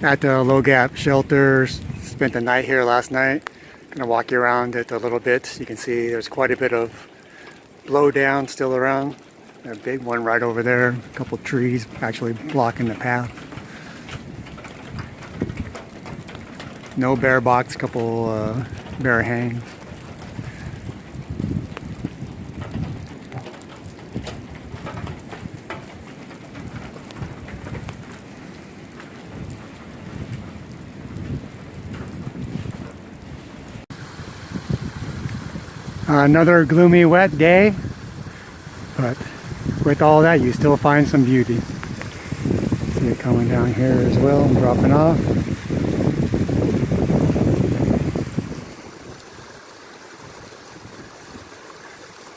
At the Low Gap shelter. Spent the night here last night. Gonna walk you around it a little bit. You can see there's quite a bit of blowdown still around. A big one right over there. A couple trees actually blocking the path. No bear box, couple bear hangs. Another gloomy, wet day, but with all that, you still find some beauty. See it coming down here as well and dropping off.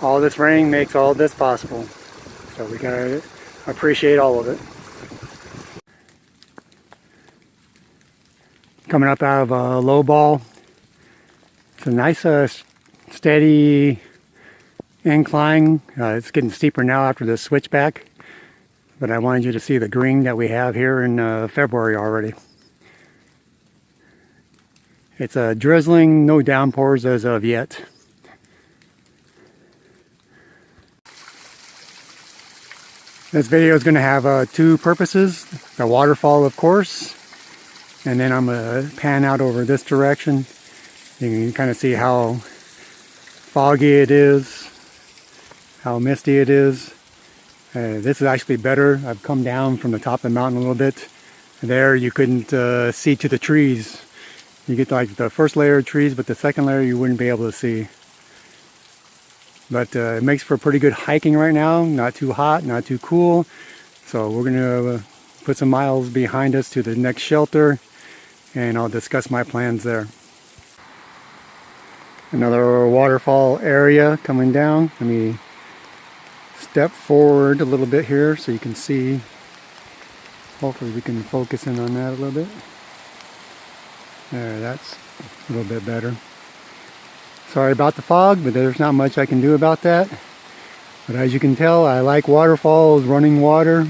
All this rain makes all this possible, so we gotta appreciate all of it. Coming up out of a low ball. It's a nice steady incline. It's getting steeper now after the switchback, but I wanted you to see the green that we have here in February already. It's drizzling, no downpours as of yet. This video is going to have two purposes. The waterfall, of course, and then I'm going to pan out over this direction. You can kind of see how foggy it is, how misty it is. This is actually better. I've come down from the top of the mountain a little bit. There you couldn't see to the trees. You get like the first layer of trees, but the second layer you wouldn't be able to see. But it makes for pretty good hiking right now. Not too hot, not too cool. So we're going to put some miles behind us to the next shelter, and I'll discuss my plans there. Another waterfall area coming down. Let me step forward a little bit here so you can see. Hopefully we can focus in on that a little bit. There, that's a little bit better. Sorry about the fog, but there's not much I can do about that. But as you can tell, I like waterfalls, running water.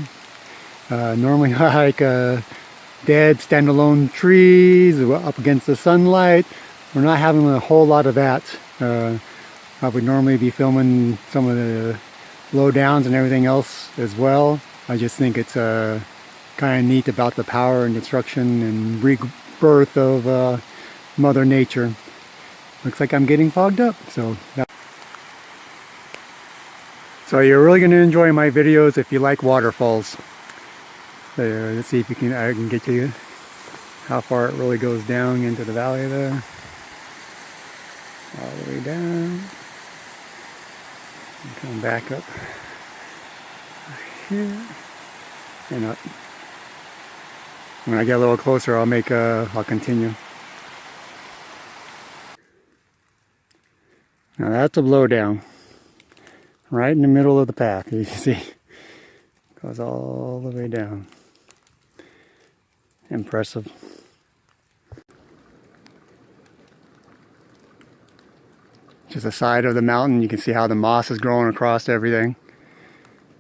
Normally I like dead standalone trees up against the sunlight. We're not having a whole lot of that. I would normally be filming some of the low downs and everything else as well. I just think it's kind of neat about the power and destruction and rebirth of Mother Nature. Looks like I'm getting fogged up. So you're really going to enjoy my videos if you like waterfalls. Let's see if I can get you how far it really goes down into the valley there. All the way down. And come back up here and up. When I get a little closer, I'll continue. Now that's a blowdown. Right in the middle of the path, you can see. Goes all the way down. Impressive. Just the side of the mountain, you can see how the moss is growing across everything.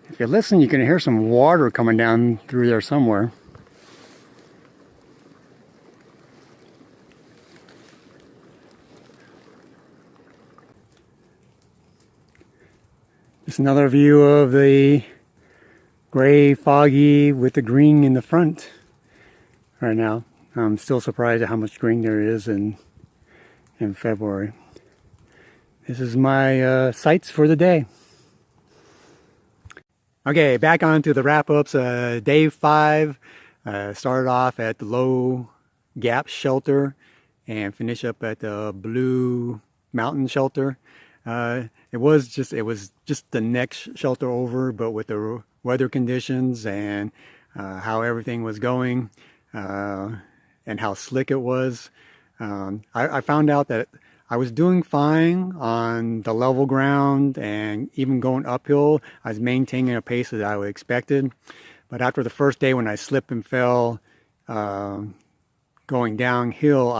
If you listen, you can hear some water coming down through there somewhere. Just another view of the gray, foggy with the green in the front right now. I'm still surprised at how much green there is in February. This is my sights for the day. Okay, back on to the wrap-ups. Day 5 started off at the Low Gap shelter and finish up at the Blue Mountain shelter. It was just the next shelter over, but with the weather conditions and how everything was going and how slick it was, I found out that I was doing fine on the level ground, and even going uphill, I was maintaining a pace that I would expected. But after the first day when I slipped and fell going downhill,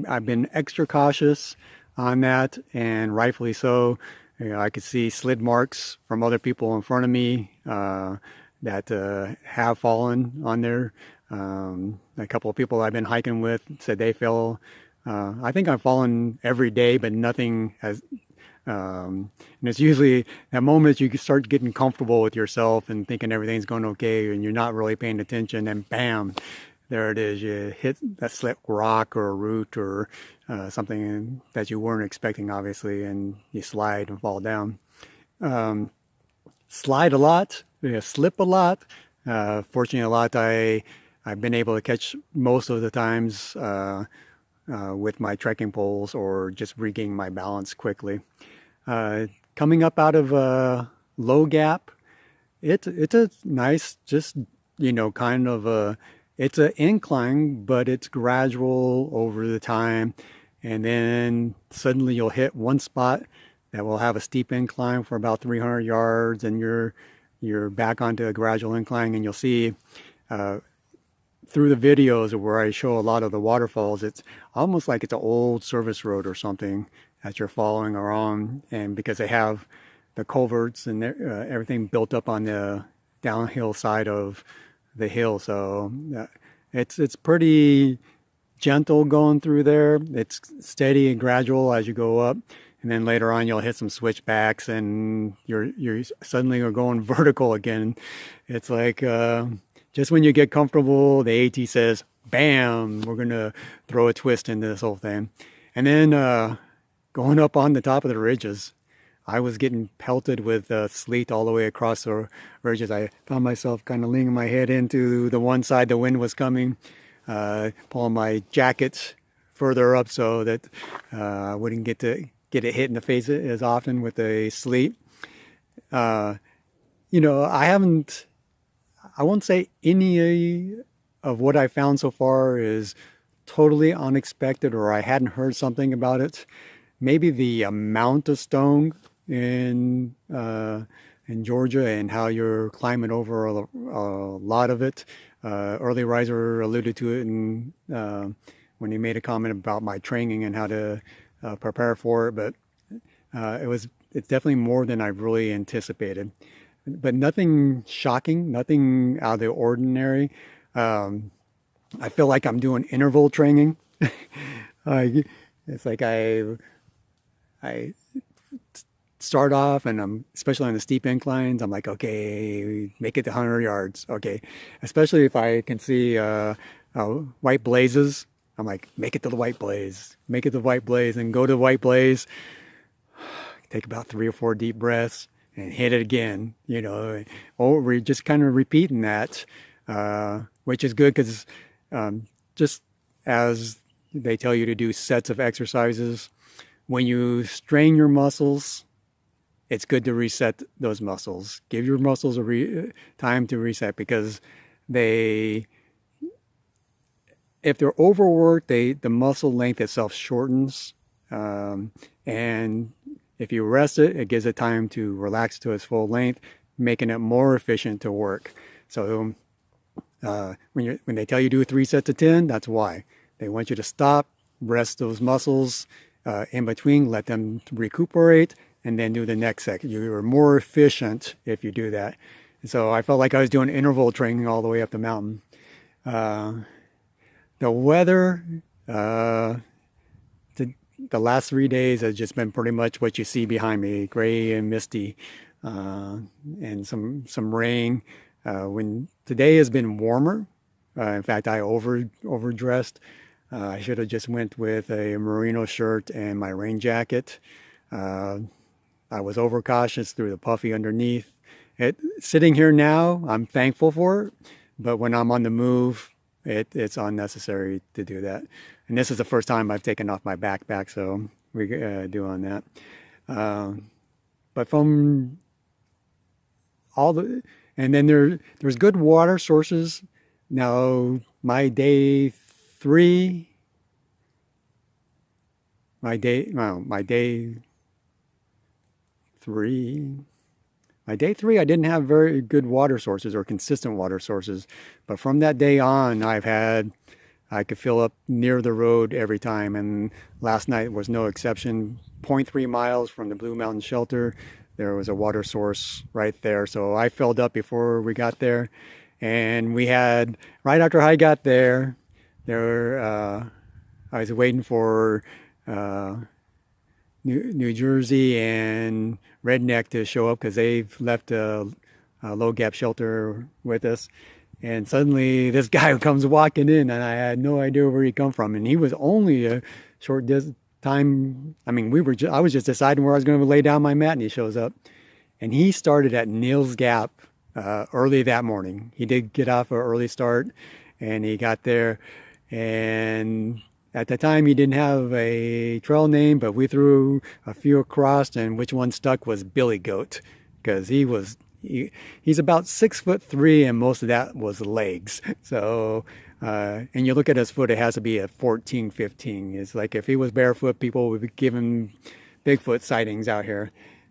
I've been extra cautious on that, and rightfully so. You know, I could see slid marks from other people in front of me that have fallen on there. A couple of people I've been hiking with said they fell. I think I've fallen every day, but nothing has. And it's usually that moment you start getting comfortable with yourself and thinking everything's going okay, and you're not really paying attention, and bam, there it is. You hit that slick rock or a root or something that you weren't expecting, obviously, and you slide and fall down. Slide a lot, slip a lot. Fortunately, a lot I've been able to catch most of the times with my trekking poles or just regaining my balance quickly. Coming up out of Low Gap, it's a nice, just kind of it's an incline, but it's gradual over the time, and then suddenly you'll hit one spot that will have a steep incline for about 300 yards, and you're back onto a gradual incline, and you'll see through the videos where I show a lot of the waterfalls, it's almost like it's an old service road or something that you're following around, and because they have the culverts and everything built up on the downhill side of the hill, so it's pretty gentle going through there. It's steady and gradual as you go up, and then later on you'll hit some switchbacks, and you're suddenly are going vertical again. It's like just when you get comfortable, the AT says, "Bam! We're gonna throw a twist into this whole thing," and then going up on the top of the ridges, I was getting pelted with sleet all the way across the ridges. I found myself kind of leaning my head into the one side the wind was coming, pulling my jacket further up so that I wouldn't get it hit in the face as often with the sleet. I won't say any of what I found so far is totally unexpected or I hadn't heard something about it. Maybe the amount of stone in Georgia and how you're climbing over a lot of it. Early Riser alluded to it when he made a comment about my training and how to prepare for it, but it's definitely more than I really anticipated. But nothing shocking, nothing out of the ordinary. I feel like I'm doing interval training. It's like I start off, and I'm, especially on the steep inclines, I'm like, okay, make it to 100 yards. Okay. Especially if I can see white blazes, I'm like, make it to the white blaze, make it to the white blaze, and go to the white blaze, take about 3 or 4 deep breaths and hit it again, or we're just kind of repeating that, which is good because just as they tell you to do sets of exercises, when you strain your muscles, it's good to reset those muscles. Give your muscles time to reset, because if they're overworked, the muscle length itself shortens, and if you rest it, it gives it time to relax to its full length, making it more efficient to work. So when they tell you to do 3 sets of 10, that's why. They want you to stop, rest those muscles in between, let them recuperate, and then do the next set. You're more efficient if you do that. And so I felt like I was doing interval training all the way up the mountain. The weather, the last 3 days has just been pretty much what you see behind me, gray and misty, and some rain. When today has been warmer, in fact, I overdressed. I should have just went with a merino shirt and my rain jacket. I was overcautious, threw the puffy underneath. Sitting here now, I'm thankful for it, but when I'm on the move, it's unnecessary to do that. And this is the first time I've taken off my backpack, so we're doing that. But from all and then there's good water sources. Now my day 3, I didn't have very good water sources or consistent water sources, but from that day on, I could fill up near the road every time, and last night was no exception. 0.3 miles from the Blue Mountain Shelter, there was a water source right there, so I filled up before we got there, And we had, right after I got there, I was waiting for uh, New Jersey and Redneck to show up because they've left a low gap shelter with us. And suddenly this guy comes walking in, and I had no idea where he come from. And he was only a short time. I mean, I was just deciding where I was going to lay down my mat, and he shows up. And he started at Neal's Gap early that morning. He did get off an early start, and he got there. And at the time, he didn't have a trail name, but we threw a few across, and which one stuck was Billy Goat, because he's about 6'3", and most of that was legs. So, and you look at his foot, it has to be a 14, 15. It's like if he was barefoot, people would give him Bigfoot sightings out here.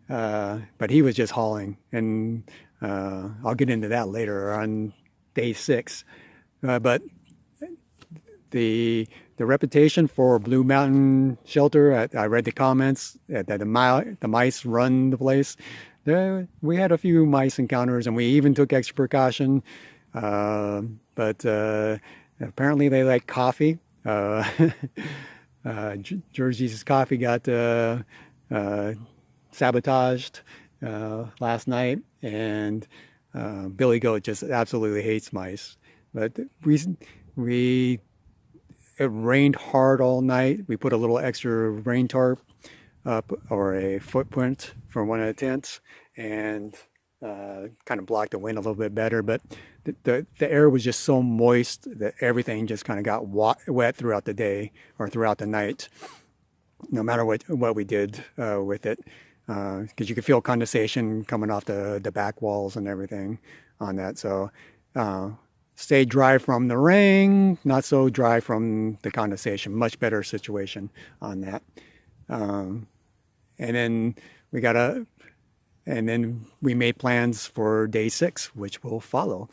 But he was just hauling, and I'll get into that later on day 6. But the reputation for Blue Mountain Shelter, I read the comments that the mice run the place. We had a few mice encounters, and we even took extra precaution. But apparently they like coffee. Jersey's coffee got sabotaged last night, and Billy Goat just absolutely hates mice. But it rained hard all night. We put a little extra rain tarp up, or a footprint for one of the tents, and kind of blocked the wind a little bit better. But the air was just so moist that everything just kind of got wet throughout the day or throughout the night, no matter what we did with it, because you could feel condensation coming off the back walls and everything on that. So stay dry from the rain, not so dry from the condensation. Much better situation on that. And then we made plans for day 6, which will follow.